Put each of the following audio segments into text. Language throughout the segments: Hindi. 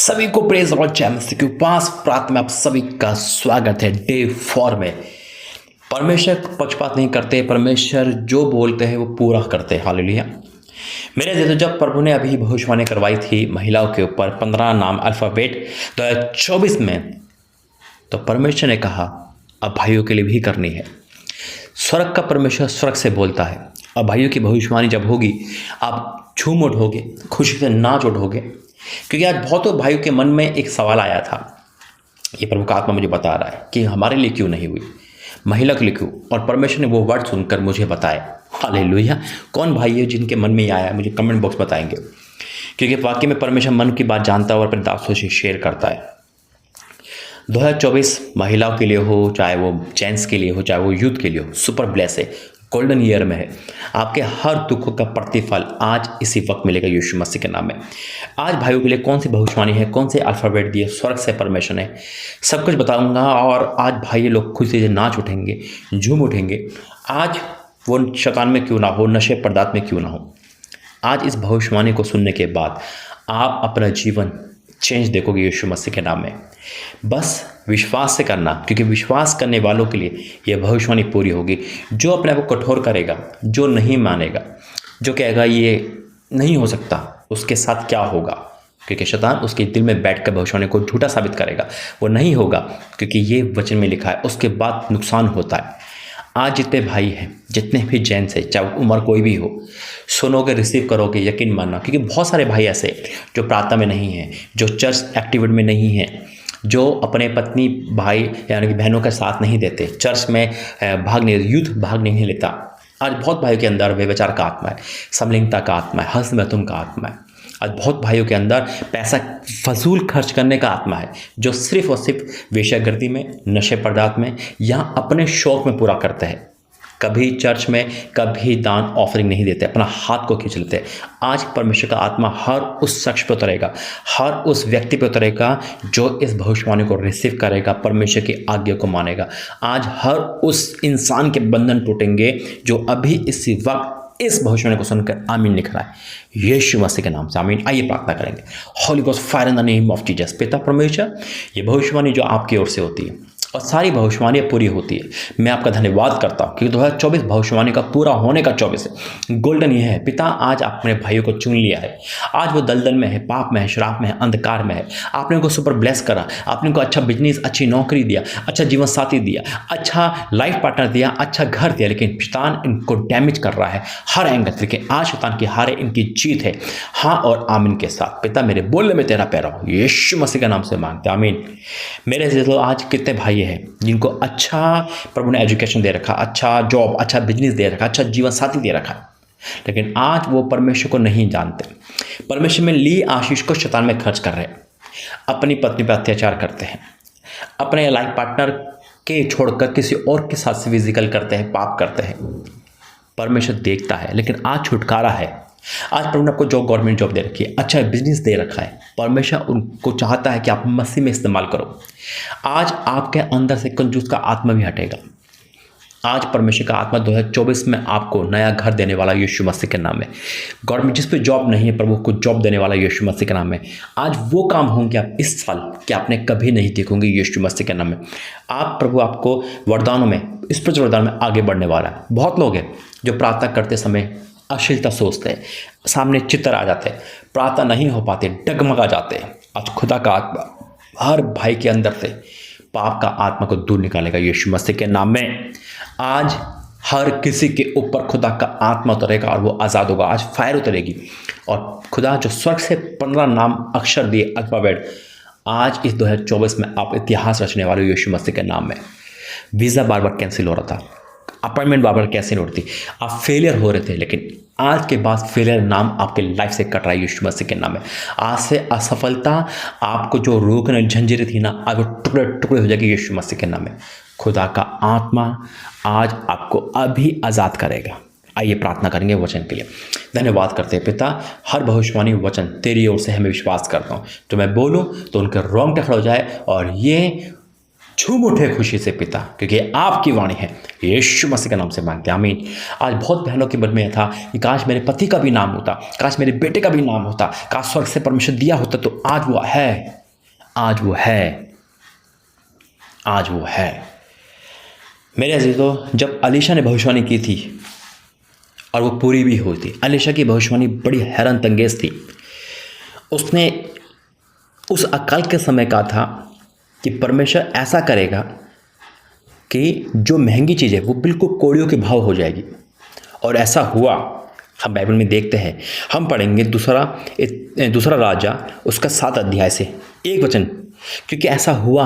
सभी को प्रेज और जय मसीह के पास प्रार्थना में आप सभी का स्वागत है। डे 4 में परमेश्वर पक्षपात नहीं करते, परमेश्वर जो बोलते हैं वो पूरा करते हैं। हालेलुया। मेरे जैसे जब प्रभु ने अभी भविष्यवाणी करवाई थी महिलाओं के ऊपर 15 नाम अल्फ़ाबेट 2024 में, तो परमेश्वर ने कहा अब भाइयों के लिए भी करनी है। स्वर्ग का परमेश्वर स्वर्ग से बोलता है। अब भाइयों की भविष्यवाणी जब होगी आप झूम उठोगे, खुशी से नाच उठोगे, क्योंकि आज बहुतों भाइयों के मन में एक सवाल आया था। ये प्रभु का आत्मा मुझे बता रहा है कि हमारे लिए क्यों नहीं हुई, महिला के लिए क्यों, और परमेश्वर ने वो वर्ड सुनकर मुझे बताए। हालेलुया। कौन भाई है जिनके मन में ये आया, मुझे कमेंट बॉक्स बताएंगे, क्योंकि वाकई में परमेश्वर मन की बात जानता है और अपने दासों से शेयर करता है। 2024 महिलाओं के लिए हो, चाहे वो जेंट्स के लिए हो, चाहे वो यूथ के लिए हो, सुपर ब्लेस है, गोल्डन ईयर में है। आपके हर दुखों का प्रतिफल आज इसी वक्त मिलेगा यीशु मसीह के नाम में। आज भाइयों के लिए कौन सी भविष्यवाणी है, कौन से अल्फ़ाबेट दिए स्वर्ग से परमेश्वर ने, सब कुछ बताऊंगा। और आज भाई लोग खुशी से नाच उठेंगे, झूम उठेंगे। आज वो शैतान में क्यों ना हो, नशे पदार्थ में क्यों ना हो, आज इस भविष्यवाणी को सुनने के बाद आप अपना जीवन चेंज देखोगे यीशु मसीह के नाम में। बस विश्वास से करना, क्योंकि विश्वास करने वालों के लिए यह भविष्यवाणी पूरी होगी। जो अपने आप को कठोर करेगा, जो नहीं मानेगा, जो कहेगा ये नहीं हो सकता, उसके साथ क्या होगा, क्योंकि शैतान उसके दिल में बैठकर भविष्यवाणी को झूठा साबित करेगा। वो नहीं होगा, क्योंकि ये वचन में लिखा है, उसके बाद नुकसान होता है। आज जितने भाई हैं, जितने भी जेंट्स हैं, चाहे उम्र कोई भी हो, सुनोगे, रिसीव करोगे, यकीन मानना, क्योंकि बहुत सारे भाई ऐसे जो प्रार्थना में नहीं हैं, जो चर्च एक्टिविटी में नहीं हैं, जो अपने पत्नी भाई यानी कि बहनों का साथ नहीं देते, चर्च में भाग नहीं, यूथ भाग नहीं लेता। आज बहुत भाइयों के अंदर व्यभिचार का आत्मा है, समलिंगता का आत्मा है, हस्त मैथुन का आत्मा है। आज बहुत भाइयों के अंदर पैसा फजूल खर्च करने का आत्मा है, जो सिर्फ और सिर्फ वेश्यागर्दी में, नशे पदार्थ में या अपने शौक में पूरा करते हैं। कभी चर्च में कभी दान ऑफरिंग नहीं देते, अपना हाथ को खींच लेते हैं। आज परमेश्वर का आत्मा हर उस शख्स पे उतरेगा, हर उस व्यक्ति पे उतरेगा जो इस भविष्यवाणी को रिसीव करेगा, परमेश्वर की आज्ञा को मानेगा। आज हर उस इंसान के बंधन टूटेंगे जो अभी इसी वक्त इस भविष्यवाणी को सुनकर आमीन लिख रहा है यीशु मसीह के नाम से। आमीन। आइए प्रार्थना करेंगे। Holi ghost fire in the name of Jesus. पिता परमेश्वर, ये भविष्यवाणी जो आपकी ओर से होती है और सारी भविष्यवाणियाँ पूरी होती है, मैं आपका धन्यवाद करता हूँ क्योंकि 2024 भविष्यवाणी का पूरा होने का 24 है, गोल्डन ये है। पिता आज आपने भाइयों को चुन लिया है। आज वो दलदल में है, पाप में है, शराब में है, अंधकार में है। आपने उनको सुपर ब्लेस करा, आपने उनको अच्छा बिजनेस, अच्छी नौकरी दिया, अच्छा जीवन साथी दिया, अच्छा लाइफ पार्टनर दिया, अच्छा घर दिया, लेकिन शैतान इनको डैमेज कर रहा है हर एंगल। लेकिन आज शैतान की हारे, इनकी जीत है। हाँ और आमीन के साथ। पिता मेरे बोलने में तेरा पैरा हो, यीशु मसीह का नाम से मांगते आमीन। मेरे से तो आज कितने भाई है जिनको अच्छा प्रभु ने एजुकेशन दे रखा, अच्छा जॉब, अच्छा बिजनेस दे रखा, अच्छा जीवन साथी दे रखा, लेकिन आज वो परमेश्वर को नहीं जानते। परमेश्वर में ली आशीष को शैतान में खर्च कर रहे हैं, अपनी पत्नी पर अत्याचार करते हैं, अपने लाइफ पार्टनर के छोड़कर किसी और के साथ फिजिकल करते हैं, पाप करते हैं। परमेश्वर देखता है, लेकिन आज छुटकारा है। आज प्रभु ने आपको जॉब, गवर्नमेंट जॉब दे रखी है, अच्छा बिजनेस दे रखा है। परमेश्वर उनको चाहता है कि आप मसीह में इस्तेमाल करो। आज आपके अंदर से कंजूस का आत्मा भी हटेगा। आज परमेश्वर का आत्मा 2024 में आपको नया घर देने वाला यीशु मसीह के नाम में। गवर्नमेंट जिस पे जॉब नहीं है, प्रभु को जॉब देने वाला यीशु मसीह के नाम में। आज वो काम होंगे आप इस साल कि आपने कभी नहीं देखोगे यीशु मसीह के नाम में। आप प्रभु आपको वरदानों में, स्पिरिचुअल वरदान में आगे बढ़ने वाला है। बहुत लोग हैं जो प्रार्थना करते समय अश्लीलता सोचते हैं, सामने चित्र आ जाते हैं, प्रार्थना नहीं हो पाते, डगमगा जाते हैं। आज खुदा का आत्मा हर भाई के अंदर से पाप का आत्मा को दूर निकालेगा यीशु मसीह के नाम में। आज हर किसी के ऊपर खुदा का आत्मा उतरेगा और वो आज़ाद होगा। आज फायर उतरेगी और खुदा जो स्वर्ग से 15 नाम अक्षर दिए अल्फ़ाबेट, आज इस 2024 में आप इतिहास रचने वाले यीशु मसीह के नाम में। वीज़ा बार बार कैंसिल हो रहा था, अपॉइंटमेंट बार बार कैंसिल हो रही थी, आप फेलियर हो रहे थे, लेकिन आज के बाद फेलियर नाम आपके लाइफ से कट रहा है यीशु मसीह के नाम में। आज से असफलता आपको जो रोकने जंजीरें थी ना, आज वो टुकड़े टुकड़े हो जाएगी यीशु मसीह के नाम में। खुदा का आत्मा आज आपको अभी आज़ाद करेगा। आइए प्रार्थना करेंगे वचन के लिए। धन्यवाद करते हैं पिता, हर भविष्यवाणी वचन तेरी ओर से हमें विश्वास करता हूँ। तो मैं बोलूँ तो उनके रोंगटे खड़े हो जाए और ये झूम उठे खुशी से पिता, क्योंकि आपकी वाणी है। यीशु मसीह के नाम से मांगते हैं आमीन। आज बहुत बहनों के मन में था कि काश मेरे पति का भी नाम होता, काश मेरे बेटे का भी नाम होता, काश स्वर्ग से परमेश्वर दिया होता, तो आज वो है। आज वो है, आज वो है। मेरे अजीजों, जब अलीशा ने भविष्यवाणी की थी और वो पूरी भी हुई थी, अलीशा की भविष्यवाणी बड़ी हैरत अंगेज थी। उसने उस अकाल के समय कहा था कि परमेश्वर ऐसा करेगा कि जो महंगी चीज़ है वो बिल्कुल कौड़ियों के भाव हो जाएगी, और ऐसा हुआ। हम बाइबल में देखते हैं, हम पढ़ेंगे दूसरा राजा उसका 7 अध्याय से एक वचन, क्योंकि ऐसा हुआ।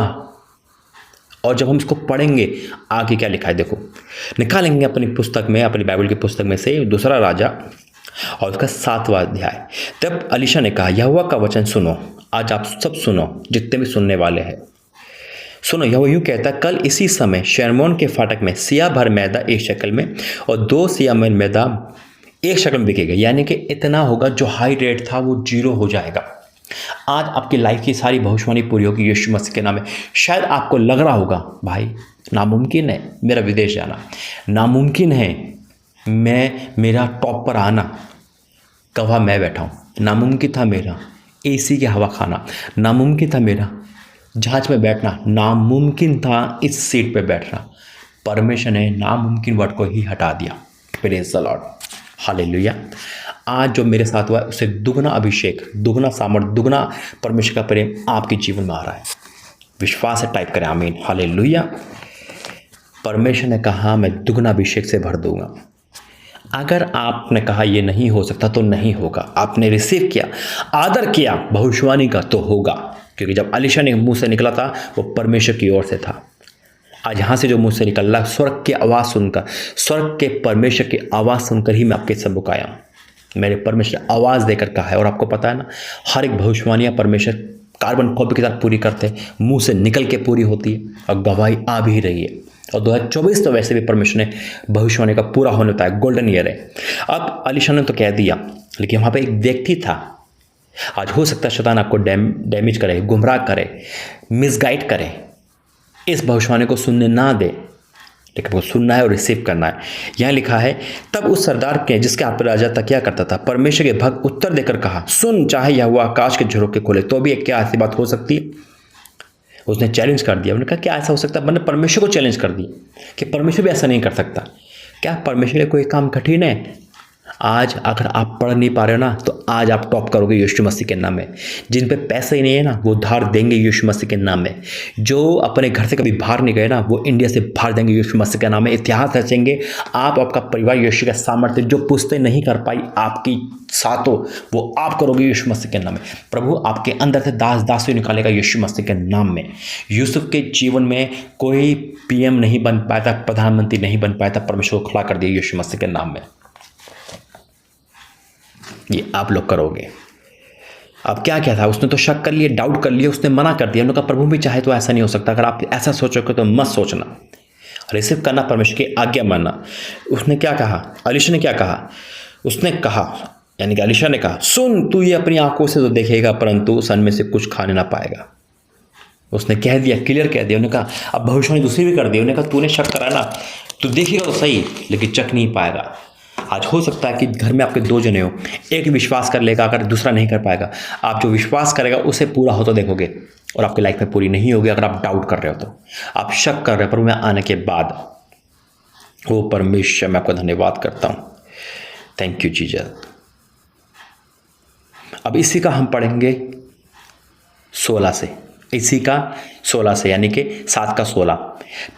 और जब हम इसको पढ़ेंगे आगे क्या लिखा है, देखो, निकालेंगे अपनी पुस्तक में, अपनी बाइबल की पुस्तक में से दूसरा राजा और उसका 7वां अध्याय। तब अलीशा ने कहा, यहोवा का वचन सुनो, आज आप सब सुनो, जितने भी सुनने वाले हैं सुनो। यहोवा यूँ कहता, कल इसी समय शर्मोन के फाटक में सिया भर मैदा 1 शेकल में और 2 सिया भर मैदा 1 शेकल में बिकेगा। यानी कि इतना होगा, जो हाई रेट था वो 0 हो जाएगा। आज आपकी लाइफ की सारी भविष्यवाणी पूरी होगी यीशु मसीह के नाम में। शायद आपको लग रहा होगा, भाई नामुमकिन है मेरा विदेश जाना, नामुमकिन है मेरा टॉप पर आना, गवाह मैं बैठा हूँ, नामुमकिन था मेरा AC की हवा खाना, नामुमकिन था मेरा जहाज में बैठना, नामुमकिन था इस सीट पे बैठना। परमेश्वर ने नामुमकिन वर्ड को ही हटा दिया। Praise the Lord, hallelujah. आज जो मेरे साथ हुआ है उससे दुगना अभिषेक, दुगना सामर्थ, दुगना परमेश्वर का प्रेम आपके जीवन में आ रहा है। विश्वास से टाइप करें आमीन, हालेलुया। परमेश्वर ने कहा मैं दुगना अभिषेक से भर दूंगा। अगर आपने कहा ये नहीं हो सकता तो नहीं होगा। आपने रिसीव किया, आदर किया भविष्यवाणी का, तो होगा। क्योंकि जब अलीशा ने मुंह से निकला था वो परमेश्वर की ओर से था। आज यहाँ से जो मुंह से निकल रहा, स्वर्ग की आवाज़ सुनकर, स्वर्ग के परमेश्वर की आवाज़ सुनकर ही मैं आपके सम्मुख आया हूँ। मेरे परमेश्वर आवाज़ देकर कहा है। और आपको पता है ना, हर एक भविष्यवाणियाँ परमेश्वर कार्बन कॉपी के साथ पूरी करते हैं, मुंह से निकल के पूरी होती है और गवाही आ भी रही है। और 2024 तो वैसे भी परमेश्वर ने भविष्यवाणी का पूरा होने होता है, गोल्डन ईयर है। अब अलीशा ने तो कह दिया, लेकिन वहाँ पे एक व्यक्ति था। आज हो सकता है शैतान आपको डैमेज करे, गुमराह करे, मिसगाइड करे, इस भविष्यवाणी को सुनने ना दे, लेकिन वो सुनना है और रिसीव करना है। यहाँ लिखा है, तब उस सरदार के जिसके हाथ पर राजा तकिया करता था, परमेश्वर के भक्त उत्तर देकर कहा, सुन, चाहे यहोवा आकाश के झरोखे खोले तो भी क्या ऐसी बात हो सकती है। उसने चैलेंज कर दिया। उन्होंने कहा क्या ऐसा हो सकता है। मैंने परमेश्वर को चैलेंज कर दिया कि परमेश्वर भी ऐसा नहीं कर सकता। क्या परमेश्वर के कोई काम कठिन है। आज अगर आप पढ़ नहीं पा रहे हो ना, तो आज आप टॉप करोगे यीशु मसीह के नाम में। जिन पे पैसे ही नहीं है ना, वो धार देंगे यीशु मसीह के नाम में। जो अपने घर से कभी बाहर नहीं गए ना, वो इंडिया से बाहर देंगे यीशु मसीह के नाम में। इतिहास रचेंगे आप, आपका परिवार यीशु का सामर्थ्य जो पुश्तें नहीं कर पाई आपकी साथों, वो आप करोगे यीशु मसीह के नाम में। प्रभु आपके अंदर से दासी निकालेगा यीशु मसीह के नाम में। यूसुफ के जीवन में कोई PM नहीं बन पाया था, प्रधानमंत्री नहीं बन पाया था, परमेश्वर को खड़ा कर दिया यीशु मसीह के नाम में। ये आप लोग करोगे। अब क्या क्या था, उसने तो शक कर लिए, डाउट कर लिए, उसने मना कर दिया। उन्होंने कहा प्रभु भी चाहे तो ऐसा नहीं हो सकता। अगर आप ऐसा सोचोगे तो मत सोचना, रिसीव करना, परमेश्वर की आज्ञा मानना। उसने क्या कहा, अलीशा ने क्या कहा, उसने कहा, यानी कि अलीशा ने कहा, सुन, तू ये अपनी आंखों से तो देखेगा परंतु सन में से कुछ खाने ना पाएगा। उसने कह दिया, क्लियर कह दिया। उन्होंने कहा अब भविष्यवाणी दूसरी भी कर दी। उन्होंने कहा तूने शक करा ना, तू देखेगा तो सही लेकिन चख नहीं पाएगा। आज हो सकता है कि घर में आपके 2 जने हो, एक विश्वास कर लेगा, अगर दूसरा नहीं कर पाएगा। आप जो विश्वास करेगा उसे पूरा होता देखोगे, और आपकी लाइफ में पूरी नहीं होगी। अगर आप डाउट कर रहे हो तो आप शक कर रहे हो, पर मैं आने के बाद, वो परमेश्वर मैं आपका धन्यवाद करता हूँ। Thank you Jesus. अब इसी का हम पढ़ेंगे 16 से, इसी का 16 से, यानी कि 7 का 16।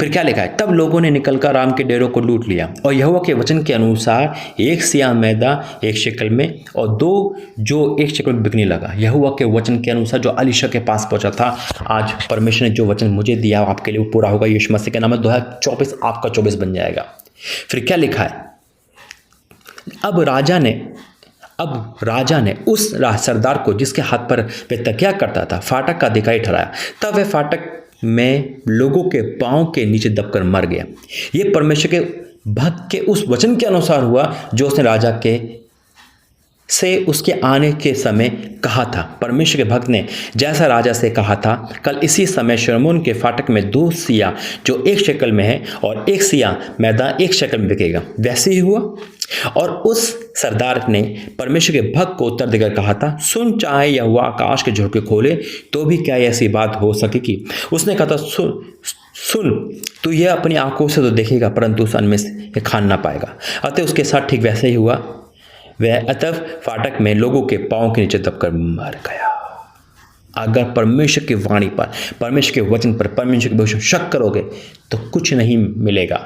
फिर क्या लिखा है, तब लोगों ने निकलकर राम के डेरों को लूट लिया और यहोवा के वचन के अनुसार 1 सिया मैदा 1 शेकल में और 2 जो 1 शेकल में बिकने लगा। यहोवा के वचन के अनुसार जो अलीशा के पास पहुंचा था, आज परमेश्वर ने जो वचन मुझे दिया आपके लिए वो पूरा होगा यीशु मसीह के नाम में। 2024 आपका 24 बन जाएगा। फिर क्या लिखा है, अब राजा ने उस सरदार को जिसके हाथ पर वे तकिया करता था फाटक का अधिकारी ठहराया। तब वह फाटक में लोगों के पांव के नीचे दबकर मर गया। ये परमेश्वर के भक्त के उस वचन के अनुसार हुआ जो उसने राजा के से उसके आने के समय कहा था। परमेश्वर के भक्त ने जैसा राजा से कहा था, कल इसी समय शर्मोन के फाटक में 2 सिया जो 1 शेकल में है और 1 सिया मैदा 1 शेकल में बिकेगा, वैसे ही हुआ। और उस सरदार ने परमेश्वर के भक्त को उत्तर देकर कहा था, सुन, चाहे यहोवा आकाश के झोंके खोले तो भी क्या ऐसी बात हो सकेगी। उसने कहा था, सुन, तू यह अपनी आंखों से तो देखेगा परंतु उस अन्न में से खान ना पाएगा। अतः उसके साथ ठीक वैसे ही हुआ। वह अतः फाटक में लोगों के पांव के नीचे दबकर मर गया। अगर परमेश्वर की वाणी पर, परमेश्वर के वचन पर, परमेश्वर के भविष्य शक करोगे तो कुछ नहीं मिलेगा।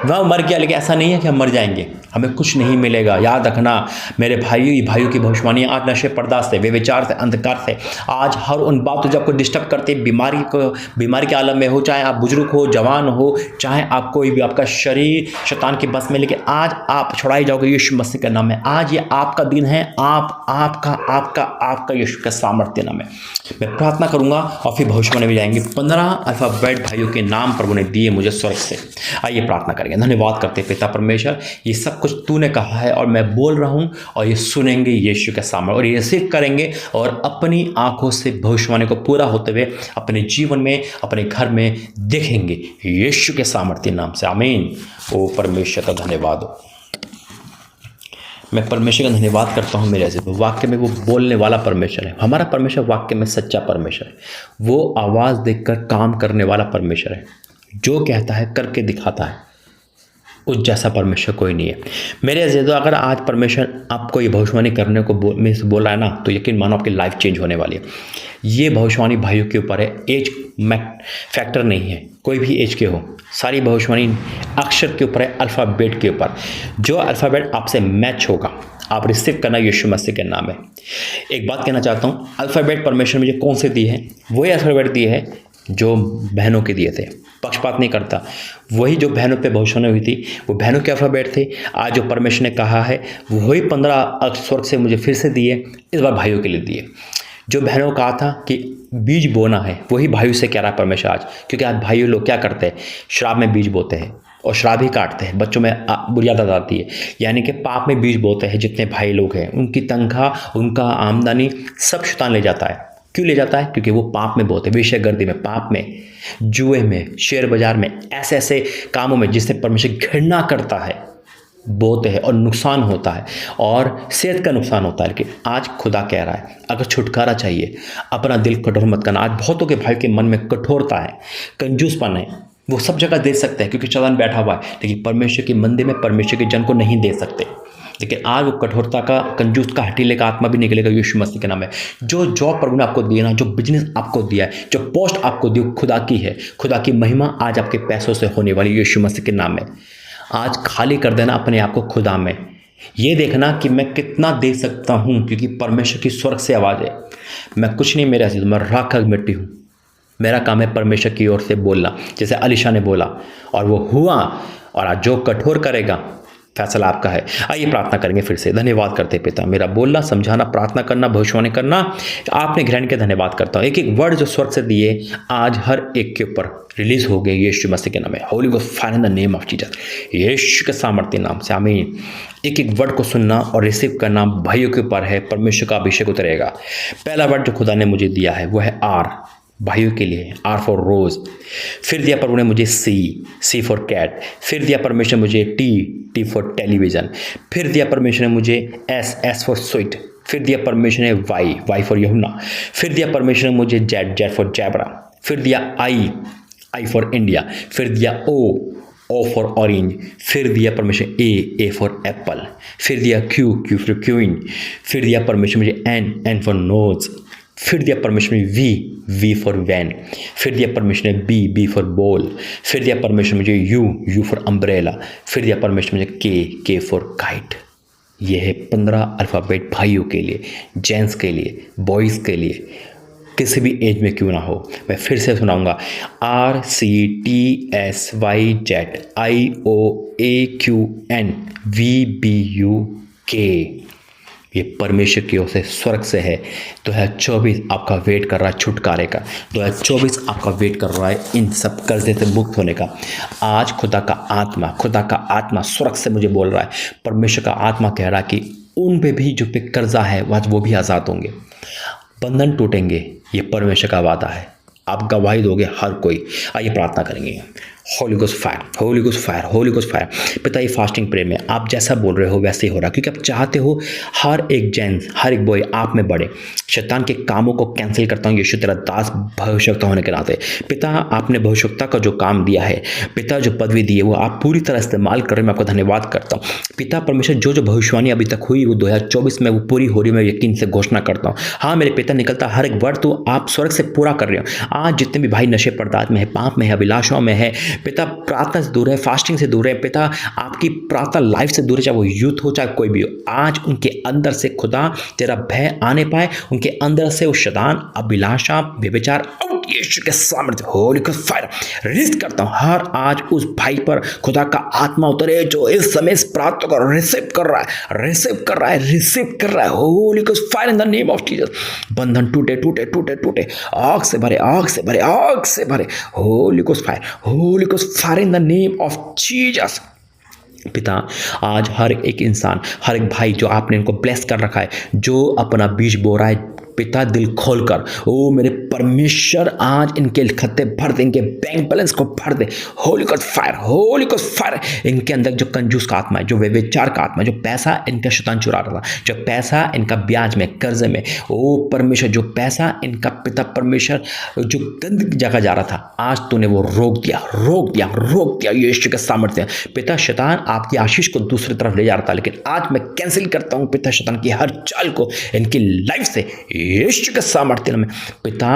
वह मर गया, लेकिन ऐसा नहीं है कि हम मर जाएंगे, हमें कुछ नहीं मिलेगा। याद रखना मेरे भाइयों की भविष्यवाणी आज नशे पर्दास्त से, वे विचार से, अंधकार से, आज हर उन बातों जो आपको डिस्टर्ब करते, बीमारी के आलम में हो, चाहे आप बुजुर्ग हो, जवान हो, चाहे आप कोई भी, आपका शरीर शैतान के बस में, लेकिन आज आप छुड़ाए जाओगे यीशु मसीह के नाम में। आज ये आपका दिन है, आपका यीशु का सामर्थ्य नाम है। मैं प्रार्थना करूंगा और फिर भविष्यवाणी में जाएंगे। 15 अल्फाबेट भाइयों के नाम प्रभु ने दिए मुझे स्वर्ग से। आइए प्रार्थना करेंगे। धन्यवाद करते पिता परमेश्वर, ये सब कुछ तूने कहा है और मैं बोल रहा हूं और ये सुनेंगे यीशु के सामने और ये रिसीव करेंगे और अपनी आंखों से भविष्यवाणी को पूरा होते हुए अपने जीवन में, अपने घर में देखेंगे यीशु के सामर्थ्य नाम से। आमीन। ओ परमेश्वर का धन्यवाद हो। मैं परमेश्वर का धन्यवाद करता हूँ। मेरे ऐसे वाक्य में वो बोलने वाला परमेश्वर है। हमारा परमेश्वर वाक्य में सच्चा परमेश्वर है। वो आवाज़ देकर काम करने वाला परमेश्वर है। जो कहता है करके दिखाता है। उस जैसा परमेश्वर कोई नहीं है। मेरे ऐसे तो अगर आज परमेश्वर आपको ये भविष्यवाणी करने को में से बोल रहा है ना, तो यकीन मानो आपकी लाइफ चेंज होने वाली है। ये भविष्यवाणी भाइयों के ऊपर है, एज फैक्टर नहीं है, कोई भी एज के हो। सारी भविष्यवाणी अक्षर के ऊपर है, अल्फ़ाबेट के ऊपर। जो अल्फ़ाबेट आपसे मैच होगा आप रिसीव करना यीशु मसीह के नाम है। एक बात कहना चाहता हूँ, अल्फ़ाबेट परमेश्वर मुझे कौन से दिए हैं? वही अल्फ़ाबेट दिए हैं जो बहनों के दिए थे। पक्षपात नहीं करता। वही जो बहनों पे भविष्यवाणी हुई थी वो बहनों के अल्फ़ाबेट थे। आज जो परमेश्वर ने कहा है वही 15 स्वर्ग से मुझे फिर से दिए, इस बार भाइयों के लिए दिए। जो बहनों को कहा था कि बीज बोना है, वही भाइयों से कह रहा है परमेश्वर आज। क्योंकि आज भाइयों लोग क्या करते हैं? शराब में बीज बोते हैं और शराब ही काटते हैं। बच्चों में बुरी आदत आती है, यानी कि पाप में बीज बोते हैं। जितने भाई लोग हैं उनकी तनख्वाह, उनका आमदनी सब शैतान ले जाता है। क्यों ले जाता है? क्योंकि वो पाप में बोते हैं, वेश्यागर्दी में, पाप में, जुए में, शेयर बाजार में, ऐसे ऐसे कामों में जिससे परमेश्वर घृणा करता है, बोते हैं और नुकसान होता है और सेहत का नुकसान होता है। लेकिन आज खुदा कह रहा है अगर छुटकारा चाहिए अपना दिल कठोर मत करना। आज बहुतों के भाई के मन में कठोरता है, कंजूसपन है। वो सब जगह दे सकते हैं क्योंकि शैतान बैठा हुआ है, लेकिन परमेश्वर के मंदिर में परमेश्वर के जन को नहीं दे सकते। लेकिन आज वो कठोरता का, कंजूस का, हठीले का आत्मा भी निकलेगा यीशु मसीह के नाम है। जो जॉब प्रभु ने आपको दिया ना, जो बिजनेस आपको दिया है, जो पोस्ट आपको दी, खुदा की है। खुदा की महिमा आज आपके पैसों से होने वाली यीशु मसीह के नाम में। आज खाली कर देना अपने आप को खुदा में। ये देखना कि मैं कितना दे सकता हूँ, क्योंकि परमेश्वर की स्वर्ग से आवाज़ है। मैं कुछ नहीं, मेरा मैं राख मिट्टी हूँ। मेरा काम है परमेश्वर की ओर से बोलना, जैसे अलीशा ने बोला और वो हुआ। और आज जो कठोर करेगा फैसला आपका है। आइए प्रार्थना करेंगे फिर से। धन्यवाद करते पिता, मेरा बोलना, समझाना, प्रार्थना करना, भविष्यवाणी करना आपने ग्रहण के धन्यवाद करता हूँ। एक एक वर्ड जो स्वर्ग से दिए आज हर एक के ऊपर रिलीज हो गए यीशु मसीह के नाम में। Holy ghost fire in the name of Jesus, यीशु के सामर्थ्य नाम से। आमीन। एक एक वर्ड को सुनना और रिसीव करना भाइयों के ऊपर है। परमेश्वर का अभिषेक उतरेगा। पहला वर्ड जो खुदा ने मुझे दिया है वो है आर, भाइयों के लिए, आर फॉर रोज। फिर दिया प्रभु ने मुझे सी फॉर कैट। फिर दिया परमेश्वर ने मुझे टी फॉर टेलीविज़न। फिर दिया परमेश्वर ने मुझे एस फॉर स्वीट। फिर दिया परमेश्वर ने वाई फॉर यहुना। फिर दिया परमेश्वर ने मुझे जेड फॉर जैबरा। फिर दिया आई फॉर इंडिया। फिर दिया ओ फॉर ऑरेंज। फिर दिया परमेश्वर ए फॉर एप्पल। फिर दिया क्यू फॉर क्यूइन। फिर दिया परमेश्वर मुझे एन फॉर नोज। फिर दिया परमेश्वर ने वी फॉर वैन। फिर दिया परमेश्वर ने बी फॉर बॉल। फिर दिया परमेश्वर मुझे यू फॉर अम्ब्रेला। फिर दिया परमेश्वर मुझे के फॉर काइट। ये है 15 अल्फ़ाबेट भाइयों के लिए, जेंट्स के लिए, बॉयज़ के लिए, किसी भी एज में क्यों ना हो। मैं फिर से सुनाऊंगा। RCTSYZ IOAQN VBUK। ये परमेश्वर की ओर से, स्वर्ग से है। 2024 आपका वेट कर रहा है छुटकारे का। 2024 आपका वेट कर रहा है इन सब कर्जे से मुक्त होने का। आज खुदा का आत्मा स्वर्ग से मुझे बोल रहा है। परमेश्वर का आत्मा कह रहा है कि उन पे भी जो पे कर्जा है वो भी आज़ाद होंगे, बंधन टूटेंगे। ये परमेश्वर का वादा है, आप गवाही दोगे हर कोई। आइए प्रार्थना करेंगे। Holi ghost fire, holy ghost fire, holy ghost fire. पिता, ये फास्टिंग प्रेयर में आप जैसा बोल रहे हो वैसे ही हो रहा, क्योंकि आप चाहते हो हर एक जेंट्स, हर एक बॉय आप में बढ़े। शैतान के कामों को कैंसिल करता हूँ यीशु तेरा दास भविष्यवक्ता होने के नाते। पिता, आपने भविष्यवक्ता का जो काम दिया है पिता, जो पदवी दी है वो आप पूरी तरह इस्तेमाल कर रहे हैं। मैं आपका धन्यवाद करता हूँ पिता परमेश्वर। जो भविष्यवाणी अभी तक हुई वो 2024 में वो पूरी हो रही, मैं यकीन से घोषणा करता हूँ। हाँ मेरे पिता, निकलता हर एक वर्ड तो आप स्वर्ग से पूरा कर रहे हो। आज जितने भी भाई नशे पदार्थ में है, पाप में है, अभिलाषाओं में है पिता, प्रार्थना से दूर है, फास्टिंग से दूर है पिता, आपकी प्रार्थना लाइफ से दूर है, चाहे वो यूथ हो चाहे कोई भी हो, आज उनके अंदर से खुदा तेरा भय आने पाए, उनके अंदर से वो शैतान, अभिलाषा, व्यभिचार यीशु के सामर्थ्य होली गोस्ट फायर रिलीज करता हूं। हर आज उस भाई पर खुदा का आत्मा उतरे जो इस समय इस प्रार्थना को रिसीव कर रहा है, रिसीव कर रहा है, रिसीव कर रहा है। Holi ghost fire in the name of Jesus. बंधन टूटे टूटे टूटे टूटे, आग से भरे, आग से भरे, आग से भरे। Holi ghost fire, holy ghost fire in the name of Jesus. पिता, आज हर एक इंसान, हर एक भाई जो आपने इनको ब्लेस कर रखा है, जो अपना बीज बो रहा है पिता, दिल खोलकर ओ मेरे परमेश्वर आज इनके खत्ते भर दे, इनके बैंक बैलेंस को भर दे। Holy ghost fire, holy ghost fire. इनके अंदर जो कंजूस का आत्मा है, जो व्यभिचार का आत्मा है, जो पैसा इनका शैतान चुरा रहा था, जो पैसा इनका ब्याज में, कर्जे में, ओ परमेश्वर जो पैसा इनका पिता परमेश्वर जो गंदगी जगह जा रहा था, आज तूने वो रोक दिया, रोक दिया, रोक दिया यीशु के सामर्थ्य। पिता, शैतान आपकी आशीष को दूसरी तरफ ले जा रहा था, लेकिन आज मैं कैंसिल करता हूँ पिता शैतान की हर चाल को इनकी लाइफ से यीशु के सामर्थ्य में। पिता,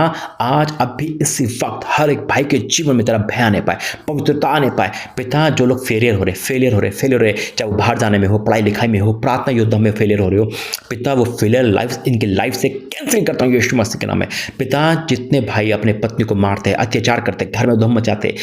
आज अभी इसी वक्त हर एक भाई के जीवन में तेरा भय आने पाए, पवित्रता आने पाए पिता। जो लोग फेलियर हो रहे, चाहे वो बाहर जाने में हो, पढ़ाई लिखाई में हो, प्रार्थना योद्धा में फेलियर हो रहे हो पिता, वो फेलियर लाइफ इनकी लाइफ से कैंसिल करता हूँ यीशु मसीह के नाम में। पिता, जितने भाई अपने पत्नी को मारते हैं, अत्याचार करते हैं, घर में धूम मचाते,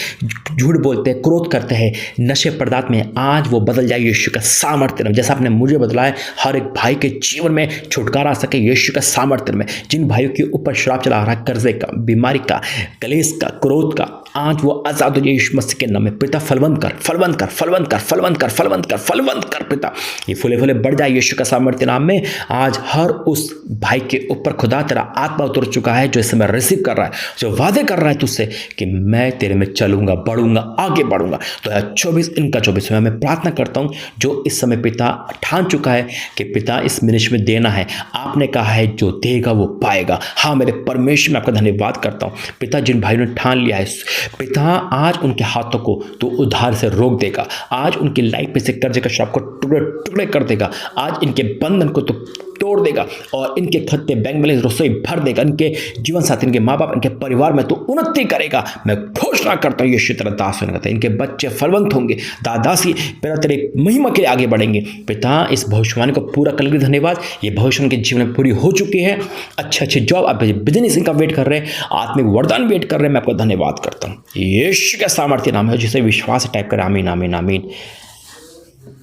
झूठ बोलते हैं, क्रोध करते हैं, नशे पदार्थ में, आज वो बदल जाए यीशु का सामर्थ्य में। जैसा आपने मुझे बदला है, हर एक भाई के जीवन में छुटकारा आ सके यीशु का सामर्थ्य में। जिन भाइयों के ऊपर श्राप चला रहा है, कर्जे का, बीमारी का, कलेश का, क्रोध का, आज वो आजाद हो जाए यीशु मसीह के नाम में। पिता, फलवंत कर, फलवंत कर, फलवंत कर, फलवंत कर, फलवंत कर, फलवंत कर पिता। ये फूले फूले बढ़ जाए यीशु का सामर्थ्य नाम में। आज हर उस भाई के ऊपर खुदा तेरा आत्मा उतर चुका है, जो इस समय रिसीव कर रहा है, जो वादे कर रहा है तुझसे कि मैं तेरे में चलूंगा, बढ़ूंगा, आगे बढ़ूंगा। तो 24 इनका 24 में मैं प्रार्थना करता हूं, जो इस समय पिता ठान चुका है कि पिता इस मिनिस्ट्री में देना है, आपने कहा है जो देगा वो पाएगा। हाँ मेरे परमेश्वर, मैं आपका धन्यवाद करता हूँ पिता, जिन भाइयों ने ठान लिया है पिता, आज उनके हाथों को तो उधार से रोक देगा, आज उनकी लाइफ में से कर्जे का श्राप को टुकड़े टुकड़े कर देगा, आज इनके बंधन को तो तोड़ देगा और इनके खत्ते बैंक बैलेंस रसोई भर देगा, इनके जीवन साथी, इनके माँ बाप, इनके परिवार में तो उन्नति करेगा। मैं घोषणा करता हूँ यीशु तेरा दास होने का, इनके बच्चे फलवंत होंगे, दादासी पिता तेरे महिमा के लिए आगे बढ़ेंगे। पिता, इस भविष्यवाणी को पूरा करने के लिए धन्यवाद। ये भविष्यवाणी के जीवन में पूरी हो चुकी है। अच्छे जॉब, आप बिजनेस इनका वेट कर रहे हैं, आत्मिक वरदान वेट कर रहे हैं। मैं आपका धन्यवाद करता हूँ। यीशु का सामर्थ्य नाम है, जिसे विश्वास टाइप कर, आमीन आमीन आमीन।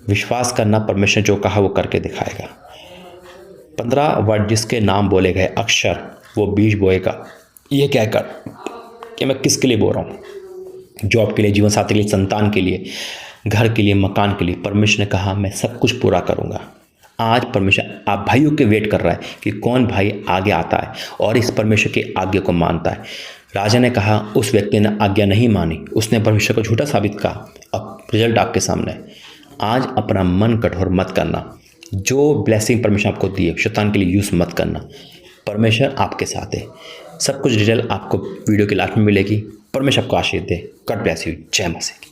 विश्वास करना, परमेश्वर जो कहा वो करके दिखाएगा। 15 वर्ड जिसके नाम बोले गए, अक्षर वो बीज बोएगा। ये कहकर कि मैं किसके लिए बोल रहा हूँ, जॉब के लिए, जीवन साथी के लिए, संतान के लिए, घर के लिए, मकान के लिए, परमेश्वर ने कहा मैं सब कुछ पूरा करूँगा। आज परमेश्वर आप भाइयों के वेट कर रहा है कि कौन भाई आगे आता है और इस परमेश्वर की आज्ञा को मानता है। राजा ने कहा, उस व्यक्ति ने आज्ञा नहीं मानी, उसने परमेश्वर को झूठा साबित कहा। अब रिजल्ट आपके सामने है। आज अपना मन कठोर मत करना, जो ब्लेसिंग परमेश्वर आपको दी है शैतान के लिए यूज़ मत करना। परमेश्वर आपके साथ है। सब कुछ डिटेल आपको वीडियो के लास्ट में मिलेगी। परमेश्वर आपको आशीष दे। God bless you. जय मसीह।